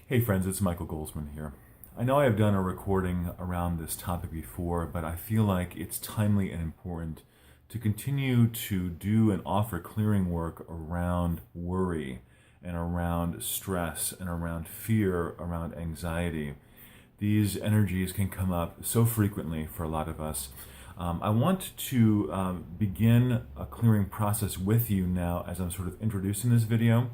Hey friends, it's Michael Golzmane here. I know I have done a recording around this topic before, but I feel like it's timely and important to continue to do and offer clearing work around worry and around stress and around fear, around anxiety. These energies can come up so frequently for a lot of us. I want to begin a clearing process with you now as I'm sort of introducing this video,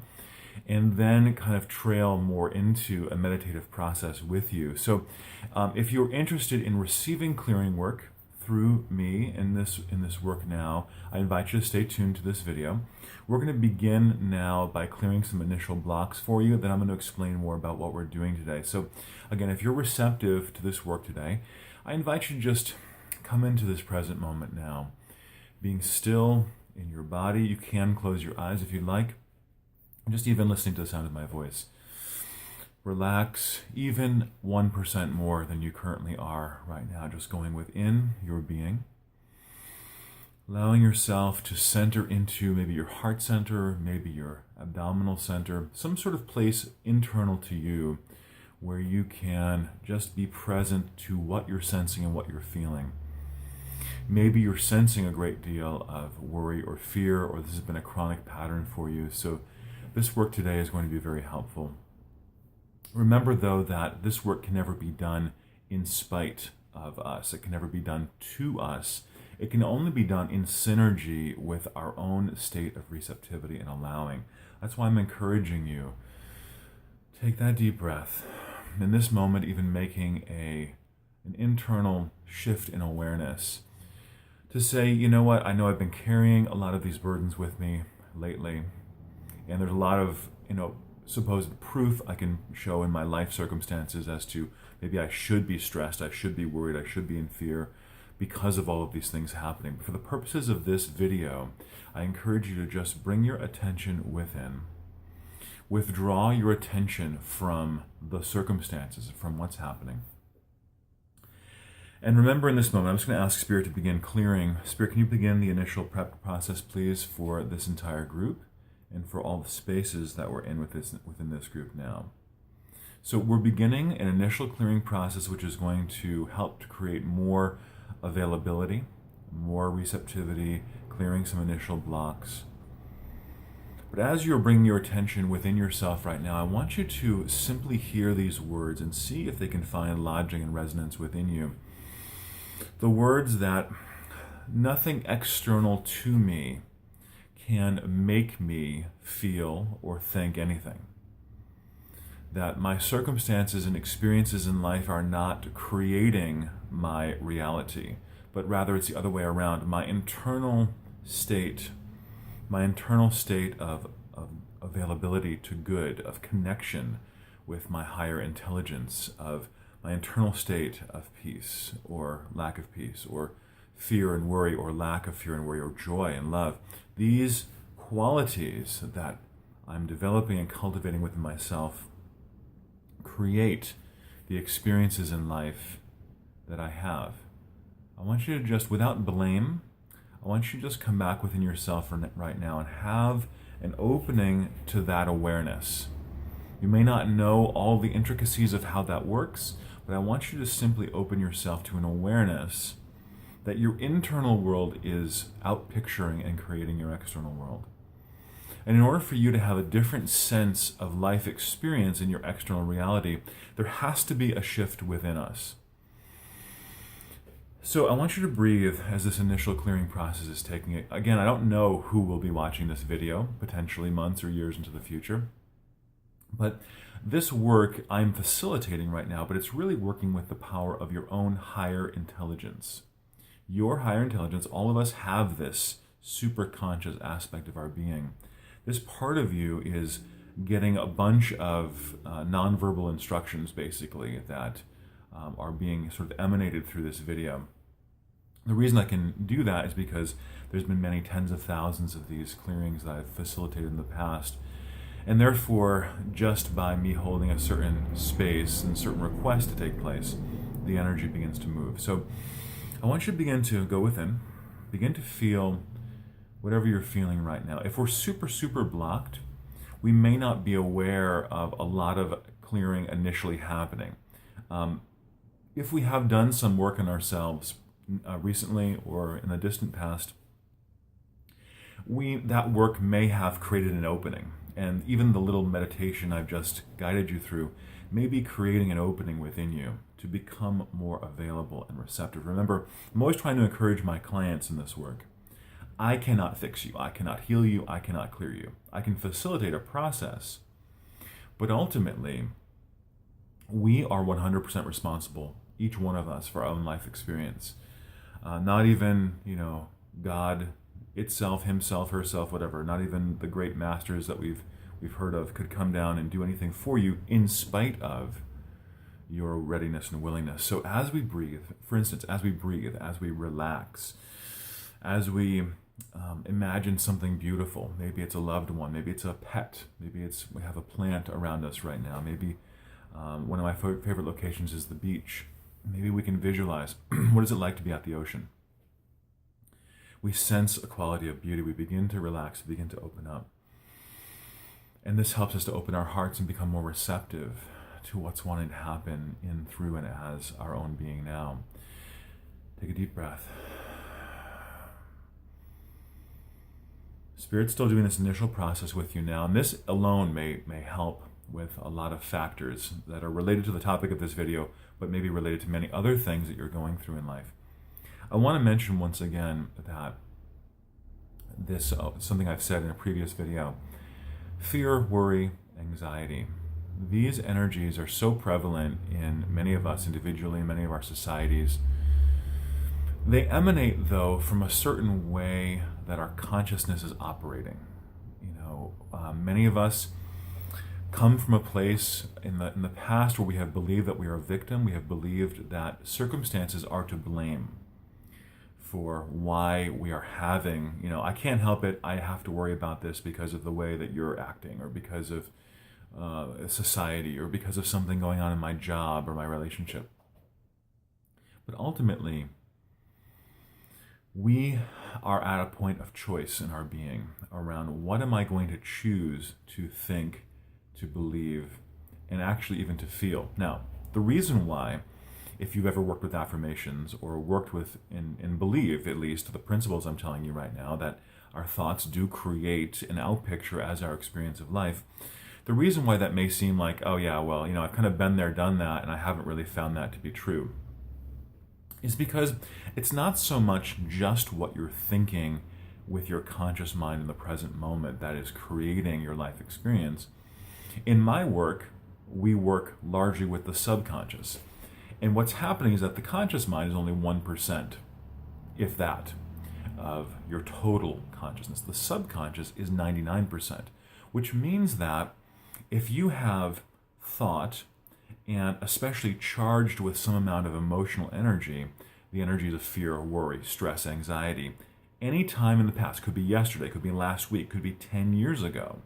and then kind of trail more into a meditative process with you. So if you're interested in receiving clearing work through me in this work now, I invite you to stay tuned to this video. We're going to begin now by clearing some initial blocks for you, then I'm going to explain more about what we're doing today. So again, if you're receptive to this work today, I invite you to just come into this present moment now, being still in your body. You can close your eyes if you'd like. Just even listening to the sound of my voice. Relax even 1% more than you currently are right now, just going within your being. Allowing yourself to center into maybe your heart center, maybe your abdominal center, some sort of place internal to you where you can just be present to what you're sensing and what you're feeling. Maybe you're sensing a great deal of worry or fear, or this has been a chronic pattern for you. So this work today is going to be very helpful. Remember, though, that this work can never be done in spite of us. It can never be done to us. It can only be done in synergy with our own state of receptivity and allowing. That's why I'm encouraging you. Take that deep breath. In this moment, even making an internal shift in awareness to say, you know what, I know I've been carrying a lot of these burdens with me lately. And there's a lot of, supposed proof I can show in my life circumstances as to maybe I should be stressed, I should be worried, I should be in fear because of all of these things happening. But for the purposes of this video, I encourage you to just bring your attention within. Withdraw your attention from the circumstances, from what's happening. And remember, in this moment, I'm just going to ask Spirit to begin clearing. Spirit, can you begin the initial prep process, please, for this entire group? And for all the spaces that we're in within this group now. So we're beginning an initial clearing process which is going to help to create more availability, more receptivity, clearing some initial blocks. But as you're bringing your attention within yourself right now, I want you to simply hear these words and see if they can find lodging and resonance within you. The words that nothing external to me can make me feel or think anything. That my circumstances and experiences in life are not creating my reality, but rather it's the other way around. My internal state of availability to good, of connection with my higher intelligence, of my internal state of peace or lack of peace, or fear and worry, or lack of fear and worry, or joy and love. These qualities that I'm developing and cultivating within myself create the experiences in life that I have. I want you to just, without blame, I want you to just come back within yourself right now and have an opening to that awareness. You may not know all the intricacies of how that works, but I want you to simply open yourself to an awareness that your internal world is outpicturing and creating your external world. And in order for you to have a different sense of life experience in your external reality, there has to be a shift within us. So I want you to breathe as this initial clearing process is taking it. Again, I don't know who will be watching this video, potentially months or years into the future. But this work I'm facilitating right now, but it's really working with the power of your own higher intelligence. Your higher intelligence, all of us have this super conscious aspect of our being. This part of you is getting a bunch of nonverbal instructions, basically, that are being sort of emanated through this video. The reason I can do that is because there's been many tens of thousands of these clearings that I've facilitated in the past. And therefore, just by me holding a certain space and certain requests to take place, the energy begins to move. So I want you to begin to go within, begin to feel whatever you're feeling right now. If we're super blocked, we may not be aware of a lot of clearing initially happening. If we have done some work on ourselves recently or in the distant past, that work may have created an opening. And even the little meditation I've just guided you through may be creating an opening within you to become more available and receptive. Remember, I'm always trying to encourage my clients in this work. I cannot fix you. I cannot heal you. I cannot clear you. I can facilitate a process. But ultimately, we are 100% responsible, each one of us, for our own life experience. Not even, God itself, himself, herself, whatever, not even the great masters that we've heard of could come down and do anything for you in spite of your readiness and willingness. So as we breathe, for instance, as we relax, as we imagine something beautiful, maybe it's a loved one, maybe it's a pet, maybe we have a plant around us right now, maybe one of my favorite locations is the beach. Maybe we can visualize what is it like to be at the ocean. We sense a quality of beauty. We begin to relax, we begin to open up. And this helps us to open our hearts and become more receptive to what's wanting to happen in, through, and as our own being now. Take a deep breath. Spirit's still doing this initial process with you now, and this alone may help with a lot of factors that are related to the topic of this video, but maybe related to many other things that you're going through in life. I want to mention once again that this something I've said in a previous video. Fear, worry, anxiety. These energies are so prevalent in many of us individually, in many of our societies. They emanate, though, from a certain way that our consciousness is operating. Many of us come from a place in the past where we have believed that we are a victim. We have believed that circumstances are to blame for why we are having, I can't help it, I have to worry about this because of the way that you're acting, or because of society, or because of something going on in my job or my relationship. But ultimately, we are at a point of choice in our being around what am I going to choose to think, to believe, and actually even to feel. Now, the reason why, if you've ever worked with affirmations or worked with and believe at least the principles I'm telling you right now, that our thoughts do create an outpicture as our experience of life, the reason why that may seem like, oh yeah, well, I've kind of been there, done that, and I haven't really found that to be true, is because it's not so much just what you're thinking with your conscious mind in the present moment that is creating your life experience. In my work, we work largely with the subconscious. And what's happening is that the conscious mind is only 1%, if that, of your total consciousness. The subconscious is 99%, which means that if you have thought, and especially charged with some amount of emotional energy, the energies of fear, worry, stress, anxiety, any time in the past, could be yesterday, could be last week, could be 10 years ago.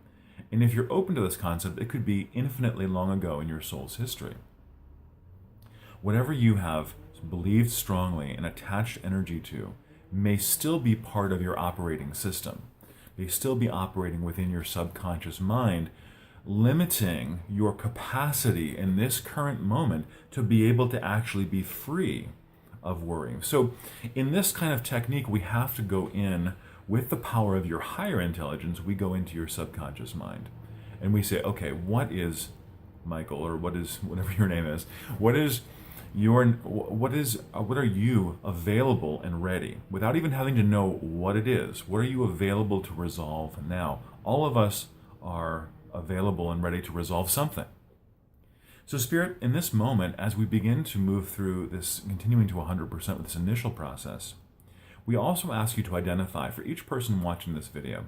And if you're open to this concept, it could be infinitely long ago in your soul's history. Whatever you have believed strongly and attached energy to may still be part of your operating system, may still be operating within your subconscious mind, limiting your capacity in this current moment to be able to actually be free of worrying. So in this kind of technique, we have to go in with the power of your higher intelligence. We go into your subconscious mind and we say, okay, what is Michael, or what is whatever your name is, what are you available and ready, without even having to know what it is? What are you available to resolve now? All of us are available and ready to resolve something. So Spirit, in this moment, as we begin to move through this, continuing to 100% with this initial process, we also ask you to identify, for each person watching this video,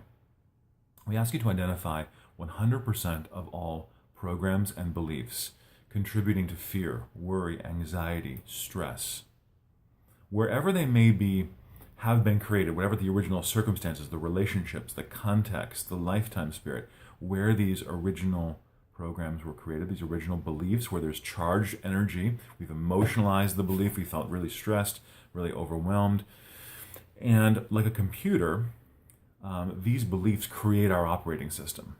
we ask you to identify 100% of all programs and beliefs contributing to fear, worry, anxiety, stress. Wherever they may be, have been created, whatever the original circumstances, the relationships, the context, the lifetime, Spirit, where these original programs were created, these original beliefs, where there's charged energy, we've emotionalized the belief, we felt really stressed, really overwhelmed. And like a computer, these beliefs create our operating system.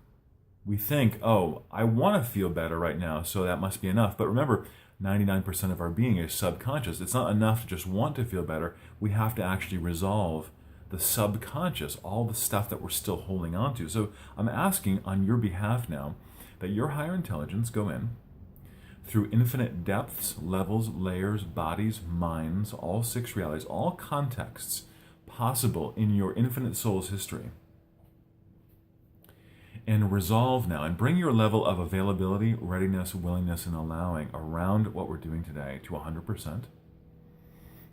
We think, oh, I want to feel better right now, so that must be enough. But remember, 99% of our being is subconscious. It's not enough to just want to feel better. We have to actually resolve the subconscious, all the stuff that we're still holding on to. So I'm asking on your behalf now that your higher intelligence go in through infinite depths, levels, layers, bodies, minds, all six realities, all contexts possible in your infinite soul's history. And resolve now and bring your level of availability, readiness, willingness, and allowing around what we're doing today to 100%.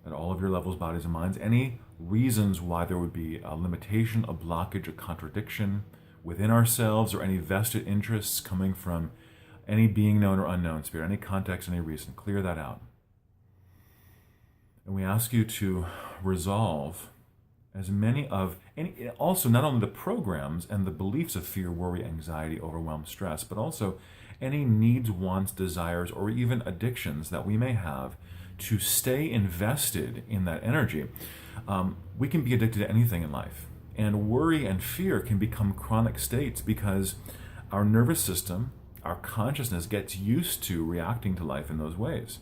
At all of your levels, bodies, and minds. Any reasons why there would be a limitation, a blockage, a contradiction within ourselves, or any vested interests coming from any being known or unknown spirit, any context, any reason, clear that out. And we ask you to resolve as many of, and also not only the programs and the beliefs of fear, worry, anxiety, overwhelm, stress, but also any needs, wants, desires, or even addictions that we may have to stay invested in that energy. We can be addicted to anything in life. And worry and fear can become chronic states because our nervous system, our consciousness gets used to reacting to life in those ways.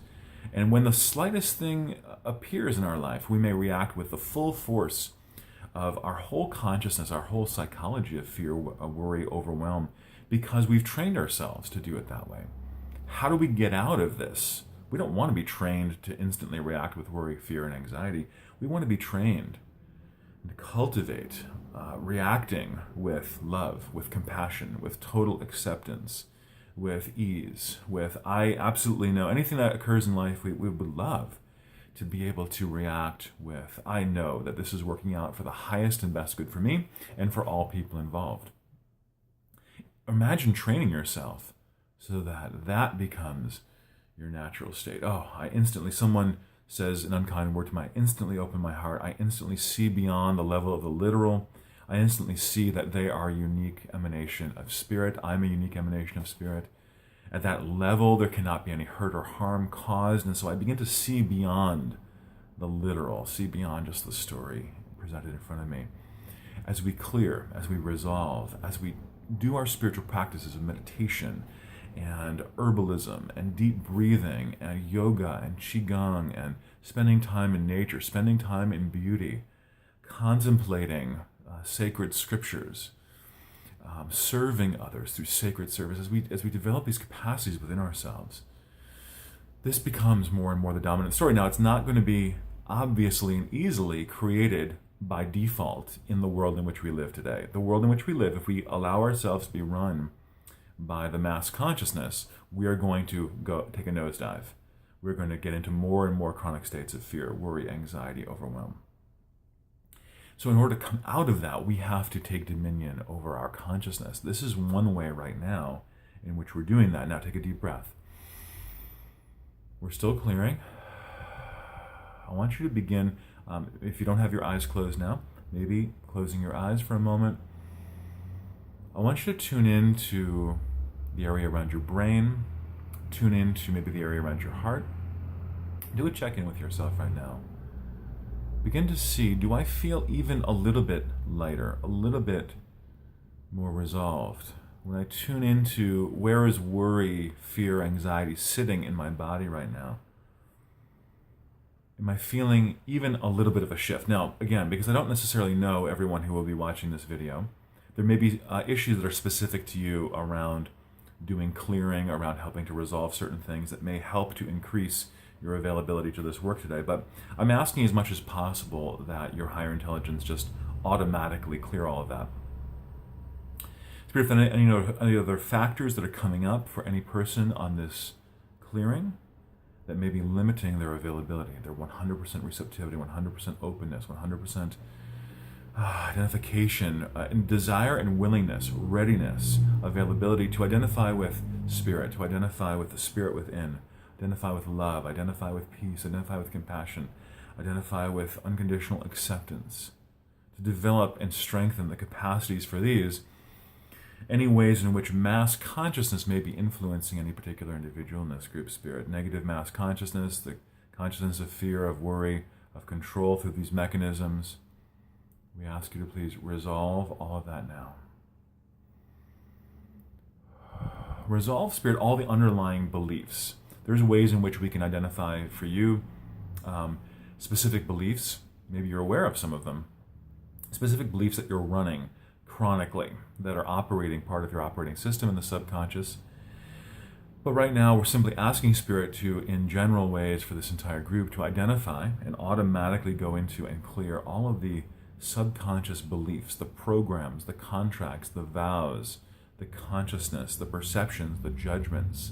And when the slightest thing appears in our life, we may react with the full force of our whole consciousness, our whole psychology of fear, worry, overwhelm, because we've trained ourselves to do it that way. How do we get out of this? We don't want to be trained to instantly react with worry, fear, and anxiety. We want to be trained to cultivate reacting with love, with compassion, with total acceptance, with ease, with I absolutely know anything that occurs in life we would love to be able to react with I know that this is working out for the highest and best good for me and for all people involved. Imagine training yourself so that that becomes your natural state. Oh, someone says an unkind word to me, I instantly open my heart. I instantly see beyond the level of the literal. I instantly see that they are a unique emanation of spirit. I'm a unique emanation of spirit. At that level, there cannot be any hurt or harm caused. And so I begin to see beyond the literal, see beyond just the story presented in front of me. As we clear, as we resolve, as we do our spiritual practices of meditation and herbalism and deep breathing and yoga and qigong and spending time in nature, spending time in beauty, contemplating sacred scriptures, serving others through sacred service, as we develop these capacities within ourselves, this becomes more and more the dominant story. Now, it's not going to be obviously and easily created by default in the world in which we live today. The world in which we live, if we allow ourselves to be run by the mass consciousness, we are going to go take a nosedive. We're going to get into more and more chronic states of fear, worry, anxiety, overwhelm. So in order to come out of that, we have to take dominion over our consciousness. This is one way right now in which we're doing that. Now take a deep breath. We're still clearing. I want you to begin, if you don't have your eyes closed now, maybe closing your eyes for a moment. I want you to tune in to the area around your brain, tune in to maybe the area around your heart. Do a check-in with yourself right now. Begin to see, do I feel even a little bit lighter, a little bit more resolved? When I tune into where is worry, fear, anxiety sitting in my body right now? Am I feeling even a little bit of a shift? Now, again, because I don't necessarily know everyone who will be watching this video, there may be issues that are specific to you around doing clearing, around helping to resolve certain things that may help to increase your availability to this work today. But I'm asking as much as possible that your higher intelligence just automatically clear all of that. Spirit, any other factors that are coming up for any person on this clearing that may be limiting their availability, their 100% receptivity, 100% openness, 100% identification, and desire and willingness, readiness, availability to identify with spirit, to identify with the spirit within, identify with love, identify with peace, identify with compassion, identify with unconditional acceptance, to develop and strengthen the capacities for these, any ways in which mass consciousness may be influencing any particular individual in this group spirit. Negative mass consciousness, the consciousness of fear, of worry, of control through these mechanisms. We ask you to please resolve all of that now. resolve, Spirit, all the underlying beliefs. There's ways in which we can identify for you specific beliefs. Maybe you're aware of some of them. Specific beliefs that you're running chronically, that are operating part of your operating system in the subconscious. But right now, we're simply asking Spirit to, in general ways for this entire group, to identify and automatically go into and clear all of the subconscious beliefs, the programs, the contracts, the vows, the consciousness, the perceptions, the judgments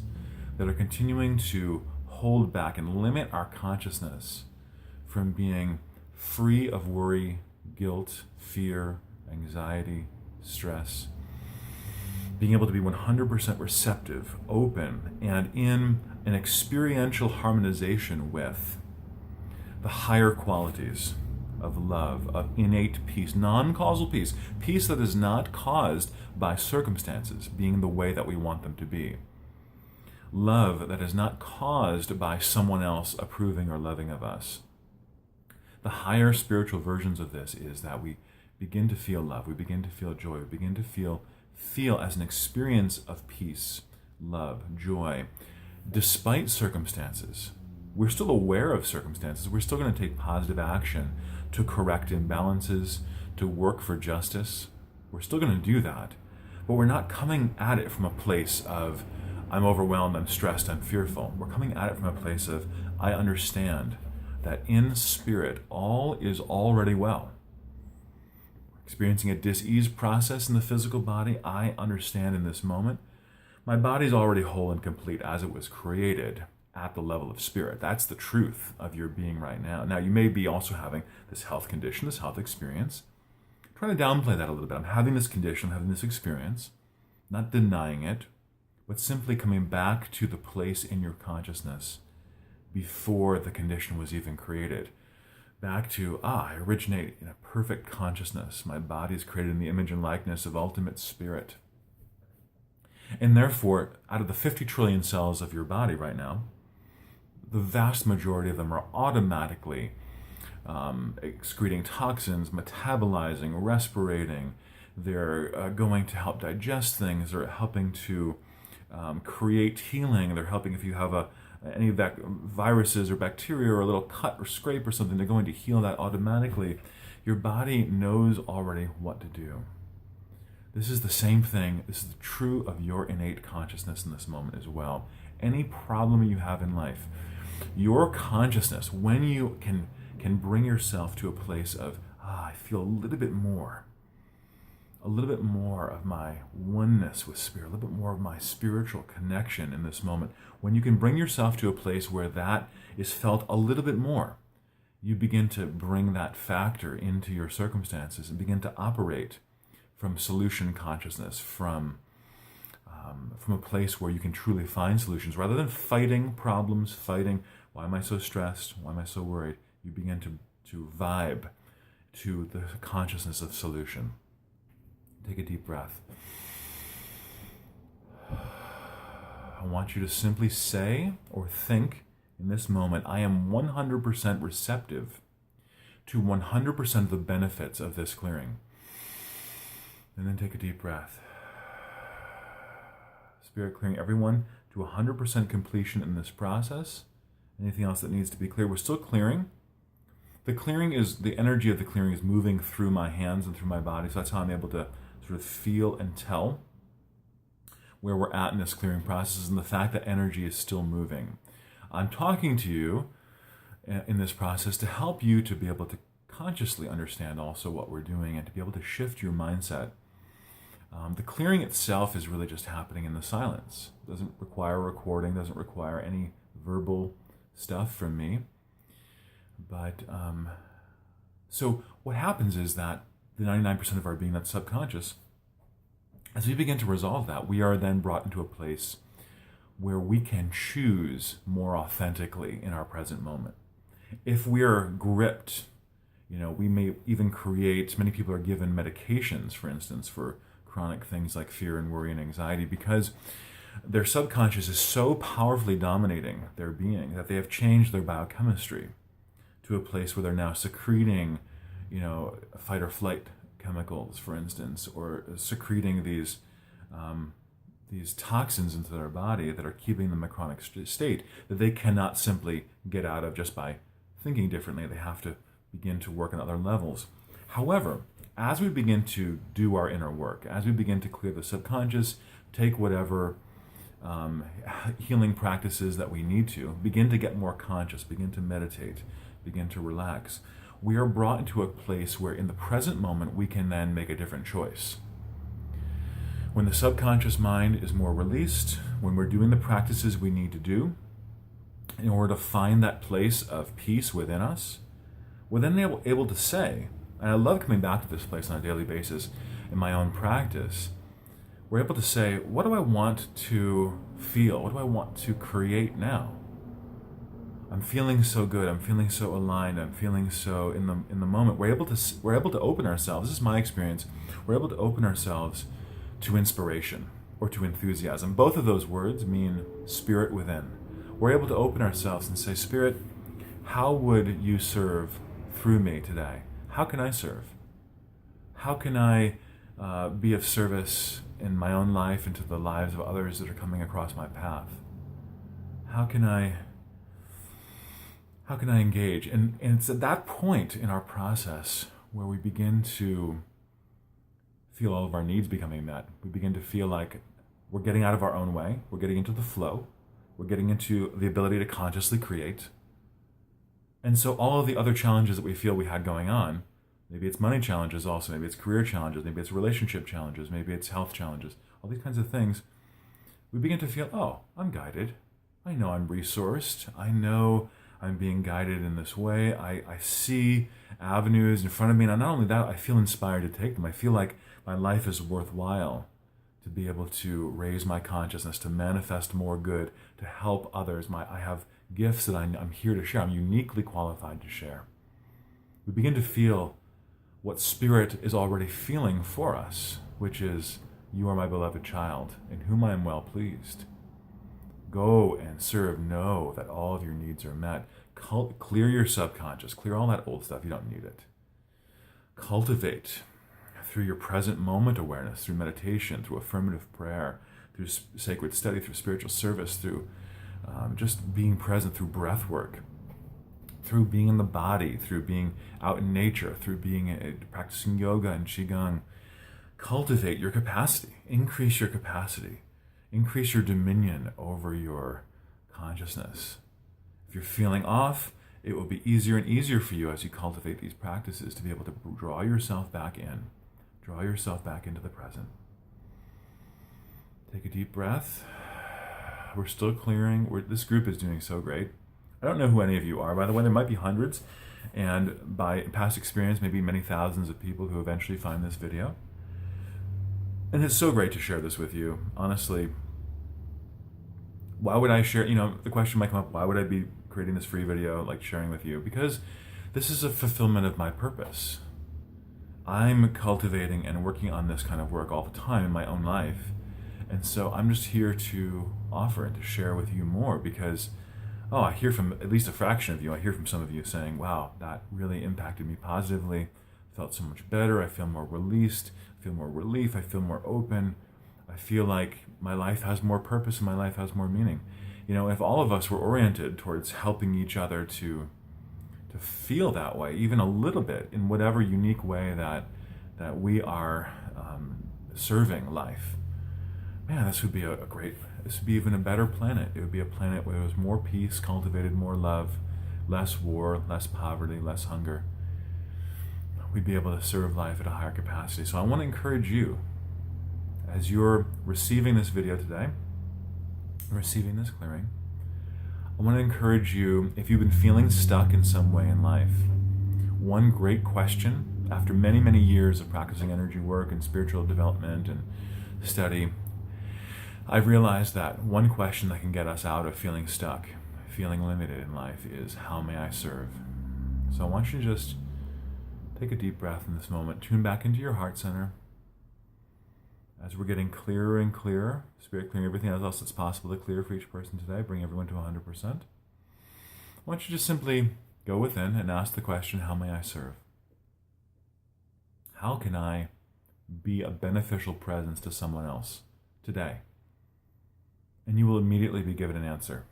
that are continuing to hold back and limit our consciousness from being free of worry, guilt, fear, anxiety, stress, being able to be 100% receptive, open, and in an experiential harmonization with the higher qualities of love, of innate peace, non-causal peace, peace that is not caused by circumstances being the way that we want them to be. Love that is not caused by someone else approving or loving of us. The higher spiritual versions of this is that we begin to feel love, we begin to feel joy, we begin to feel as an experience of peace, love, joy, despite circumstances. We're still aware of circumstances. We're still going to take positive action to correct imbalances, to work for justice. We're still going to do that. But we're not coming at it from a place of, I'm overwhelmed, I'm stressed, I'm fearful. We're coming at it from a place of, I understand that in spirit, all is already well. Experiencing a dis-ease process in the physical body, I understand in this moment, my body's already whole and complete as it was created at the level of spirit. That's the truth of your being right now. Now, you may be also having this health condition, this health experience. I'm trying to downplay that a little bit. I'm having this condition, having this experience, not denying it, but simply coming back to the place in your consciousness before the condition was even created. Back to, I originate in a perfect consciousness. My body is created in the image and likeness of ultimate spirit. And therefore, out of the 50 trillion cells of your body right now, the vast majority of them are automatically excreting toxins, metabolizing, respirating. They're going to help digest things. They're helping to create healing. They're helping if you have any viruses or bacteria or a little cut or scrape or something, they're going to heal that automatically. Your body knows already what to do. This is the same thing. This is true of your innate consciousness in this moment as well. Any problem you have in life, your consciousness, when you can bring yourself to a place of, I feel a little bit more of my oneness with spirit, a little bit more of my spiritual connection in this moment. When you can bring yourself to a place where that is felt a little bit more, you begin to bring that factor into your circumstances and begin to operate from solution consciousness, from a place where you can truly find solutions. Rather than fighting problems, why am I so stressed, why am I so worried, you begin to vibe to the consciousness of solution. Take a deep breath. I want you to simply say or think in this moment, I am 100% receptive to 100% of the benefits of this clearing. And then take a deep breath. Spirit clearing everyone to 100% completion in this process. Anything else that needs to be clear, we're still clearing. The energy of the clearing is moving through my hands and through my body, so that's how I'm able to sort of feel and tell where we're at in this clearing process, and the fact that energy is still moving. I'm talking to you in this process to help you to be able to consciously understand also what we're doing and to be able to shift your mindset. The clearing itself is really just happening in the silence. It doesn't require recording, doesn't require any verbal stuff from me. But so what happens is that the 99% of our being that's subconscious, as we begin to resolve that, we are then brought into a place where we can choose more authentically in our present moment. If we're gripped, we may even create, many people are given medications, for instance, for chronic things like fear and worry and anxiety, because their subconscious is so powerfully dominating their being that they have changed their biochemistry to a place where they're now secreting fight or flight chemicals, for instance, or secreting these these toxins into their body that are keeping them in a chronic state that they cannot simply get out of just by thinking differently. They have to begin to work on other levels. However, as we begin to do our inner work, as we begin to clear the subconscious, take whatever healing practices that we need to, begin to get more conscious, begin to meditate, begin to relax, we are brought into a place where in the present moment we can then make a different choice. When the subconscious mind is more released, when we're doing the practices we need to do in order to find that place of peace within us, we're then able to say, and I love coming back to this place on a daily basis in my own practice, we're able to say, what do I want to feel? What do I want to create now? I'm feeling so good. I'm feeling so aligned. I'm feeling so in the moment. We're able to open ourselves. This is my experience. We're able to open ourselves to inspiration or to enthusiasm. Both of those words mean spirit within. We're able to open ourselves and say, Spirit, how would you serve through me today? How can I serve? How can I be of service in my own life and to the lives of others that are coming across my path? How can I engage? And it's at that point in our process where we begin to feel all of our needs becoming met. We begin to feel like we're getting out of our own way. We're getting into the flow. We're getting into the ability to consciously create. And so all of the other challenges that we feel we had going on, maybe it's money challenges also, maybe it's career challenges, maybe it's relationship challenges, maybe it's health challenges, all these kinds of things, we begin to feel, oh, I'm guided. I know I'm resourced. I know I'm being guided in this way. I see avenues in front of me. And not only that, I feel inspired to take them. I feel like my life is worthwhile to be able to raise my consciousness, to manifest more good, to help others. I have gifts that I'm here to share. I'm uniquely qualified to share. We begin to feel what Spirit is already feeling for us, which is, you are my beloved child, in whom I am well pleased. Go and serve. Know that all of your needs are met. Clear your subconscious. Clear all that old stuff. You don't need it. Cultivate through your present moment awareness, through meditation, through affirmative prayer, through sacred study, through spiritual service, through just being present, through breath work, through being in the body, through being out in nature, through practicing yoga and qigong. Cultivate your capacity. Increase your capacity. Increase your dominion over your consciousness. If you're feeling off, it will be easier and easier for you as you cultivate these practices to be able to draw yourself back in. Draw yourself back into the present. Take a deep breath. We're still clearing. This group is doing so great. I don't know who any of you are, by the way. There might be hundreds, and by past experience, maybe many thousands of people who eventually find this video. And it's so great to share this with you. Honestly, why would I share? The question might come up, why would I be creating this free video, like sharing with you? Because this is a fulfillment of my purpose. I'm cultivating and working on this kind of work all the time in my own life. And so I'm just here to offer and to share with you more because, I hear from at least a fraction of you. I hear from some of you saying, wow, that really impacted me positively. I felt so much better. I feel more released. I feel more relief. I feel more open. I feel like my life has more purpose and my life has more meaning. If all of us were oriented towards helping each other to feel that way, even a little bit, in whatever unique way that we are serving life, man, this would be this would be even a better planet. It would be a planet where there was more peace, cultivated more love, less war, less poverty, less hunger. We'd be able to serve life at a higher capacity. So I want to encourage you, as you're receiving this video today, receiving this clearing, I want to encourage you, if you've been feeling stuck in some way in life, one great question, after many, many years of practicing energy work and spiritual development and study, I've realized that one question that can get us out of feeling stuck, feeling limited in life is, how may I serve? So I want you to just take a deep breath in this moment, tune back into your heart center. As we're getting clearer and clearer, Spirit clearing everything else that's possible to clear for each person today, bring everyone to 100%. I want you to just simply go within and ask the question, how may I serve? How can I be a beneficial presence to someone else today? and you will immediately be given an answer.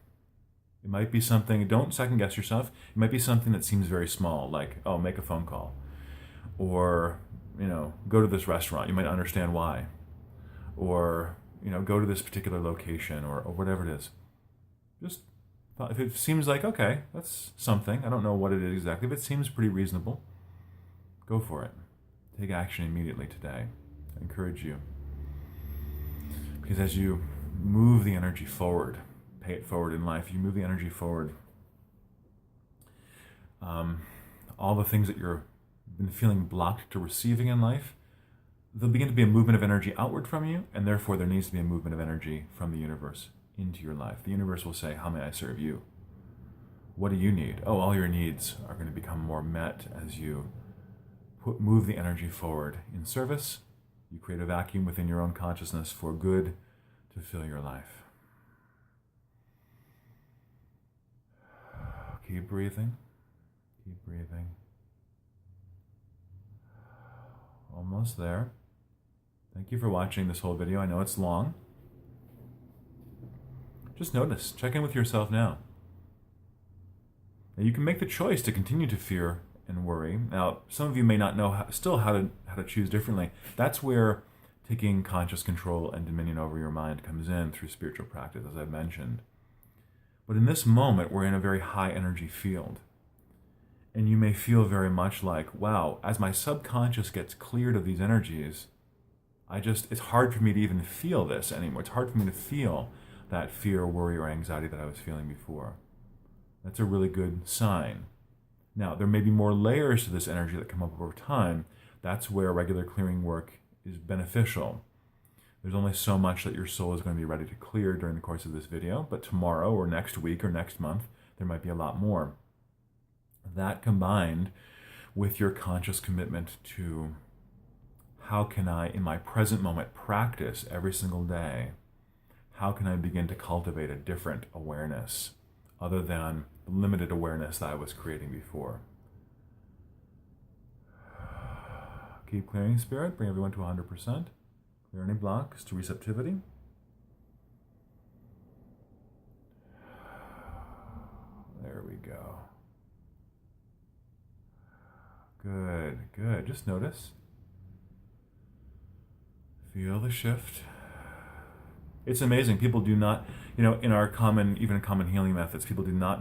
It might be something, don't second guess yourself. It might be something that seems very small, like, oh, make a phone call. Or, go to this restaurant. You might understand why. Or, go to this particular location or whatever it is. Just, if it seems like, okay, that's something. I don't know what it is exactly, but it seems pretty reasonable. Go for it. Take action immediately today. I encourage you. Because as you move the energy forward, pay it forward in life, you move the energy forward, all the things that you've been feeling blocked to receiving in life, there'll begin to be a movement of energy outward from you, and therefore there needs to be a movement of energy from the universe into your life. The universe will say, how may I serve you? What do you need? Oh, all your needs are going to become more met as you move the energy forward in service. You create a vacuum within your own consciousness for good to fill your life. Keep breathing. Keep breathing. Almost there. Thank you for watching this whole video. I know it's long. Just notice. Check in with yourself now. Now you can make the choice to continue to fear and worry. Now, some of you may not know how to choose differently. That's where taking conscious control and dominion over your mind comes in through spiritual practice, as I mentioned. But in this moment, we're in a very high energy field. And you may feel very much like, wow, as my subconscious gets cleared of these energies, it's hard for me to even feel this anymore. It's hard for me to feel that fear, worry, or anxiety that I was feeling before. That's a really good sign. Now, there may be more layers to this energy that come up over time. That's where regular clearing work is beneficial. There's only so much that your soul is going to be ready to clear during the course of this video, but tomorrow or next week or next month, there might be a lot more. That combined with your conscious commitment to how can I, in my present moment, practice every single day, how can I begin to cultivate a different awareness other than the limited awareness that I was creating before. Keep clearing, Spirit. Bring everyone to 100%. Clear any blocks to receptivity. There we go. Good, good. Just notice. Feel the shift. It's amazing. People do not, in our common healing methods, people do not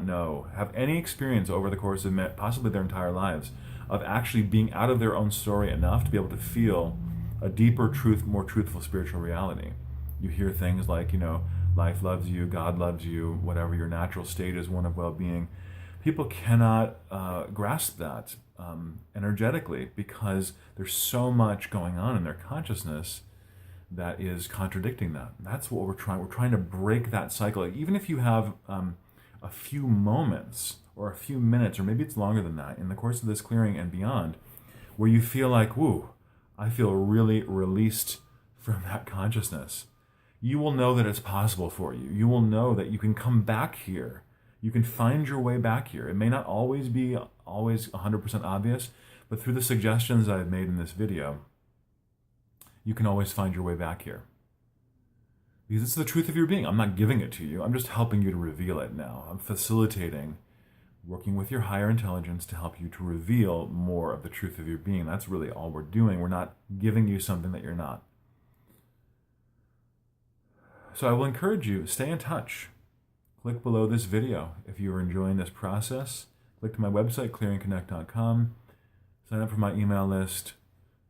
have any experience over the course of possibly their entire lives of actually being out of their own story enough to be able to feel a deeper more truthful spiritual reality. You hear things like, life loves you, God loves you, whatever your natural state is, one of well-being. People cannot grasp that energetically because there's so much going on in their consciousness that is contradicting that. That's what we're trying. We're trying to break that cycle. Even if you have a few moments or a few minutes, or maybe it's longer than that, in the course of this clearing and beyond, where you feel like, woo, I feel really released from that consciousness, you will know that it's possible for you. You will know that you can come back here. You can find your way back here. It may not always be 100% obvious, but through the suggestions I've made in this video, you can always find your way back here. Because it's the truth of your being. I'm not giving it to you. I'm just helping you to reveal it now. I'm facilitating, working with your higher intelligence to help you to reveal more of the truth of your being. That's really all we're doing. We're not giving you something that you're not. So I will encourage you, stay in touch. Click below this video if you are enjoying this process. Click to my website, clearingconnect.com. Sign up for my email list.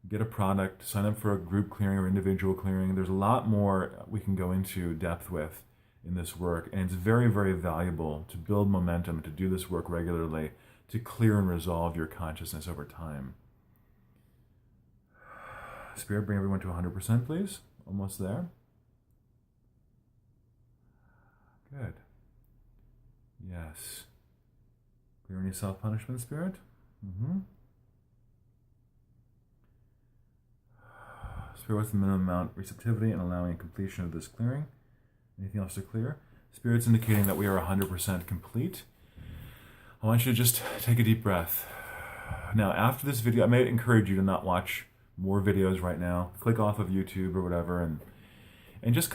Get a product, sign up for a group clearing or individual clearing. There's a lot more we can go into depth with in this work, and it's very, very valuable to build momentum, to do this work regularly, to clear and resolve your consciousness over time. Spirit, bring everyone to 100%, please. Almost there. Good. Yes. Clear any self-punishment, Spirit? Spirit, what's the minimum amount of receptivity and allowing completion of this clearing? Anything else to clear? Spirit's indicating that we are 100% complete. I want you to just take a deep breath. Now, after this video, I may encourage you to not watch more videos right now. Click off of YouTube or whatever and just